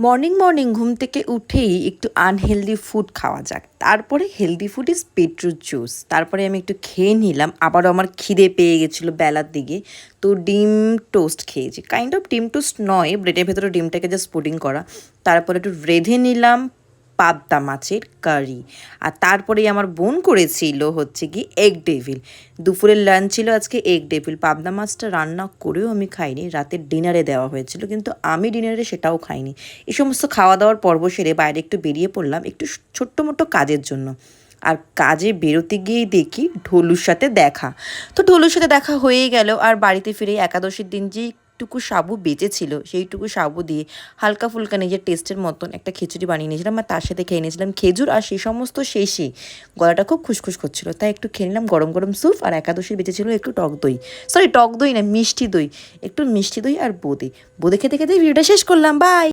Morning morning ঘুম থেকে উঠেই একটু আনহেলদি ফুড খাওয়া যাক, তারপরে healthy food is beetroot juice. তারপরে আমি একটু খেয়ে নিলাম, আবারও আমার খিদে পেয়ে গেছিলো বেলার দিকে। তো ডিম টোস্ট খেয়েছি, কাইন্ড অফ ডিম টোস্ট নয়, ব্রেডের ভেতরে ডিমটাকে জাস্ট পুডিং করা। তারপরে একটু রেঁধে নিলাম পাবদা মাছের কারি। আর তারপরেই আমার বোন করেছিল হচ্ছে কি এগ ডেভিল। দুপুরের লাঞ্চ ছিল আজকে এগ ডেভিল। পাবদা মাছটা রান্না করেও আমি খাইনি, রাতের ডিনারে দেওয়া হয়েছিল, কিন্তু আমি ডিনারে সেটাও খাইনি। এই সমস্ত খাওয়া দাওয়ার পর্ব সেরে বাইরে একটু বেরিয়ে পড়লাম একটু ছোট্ট মোটো কাজের জন্য। আর কাজে বেরোতে গিয়েই দেখি ঢোলুর সাথে দেখা। তো ঢোলুর সাথে দেখা হয়েই গেল। আর বাড়িতে ফিরে একাদশীর দিন যেইটুকু সাবু বেঁচেছিল সেইটুকু সাবু দিয়ে হালকা ফুলকা নিজের টেস্টের মতন একটা খিচুড়ি বানিয়ে নিয়েছিলাম, আর তার সাথে খেয়ে নিয়েছিলাম খেজুর। আর সেই সমস্ত শেষে গলাটা খুব খুসখুস করছিল, তাই একটু খেয়ে নিলাম গরম গরম স্যুপ। আর একাদশীর বেঁচেছিল একটু টক দই, সরি টক দই না মিষ্টি দই, একটু মিষ্টি দই আর বোঁদে। বোঁদে খেতে খেতে ভিডিওটা শেষ করলাম। বাই।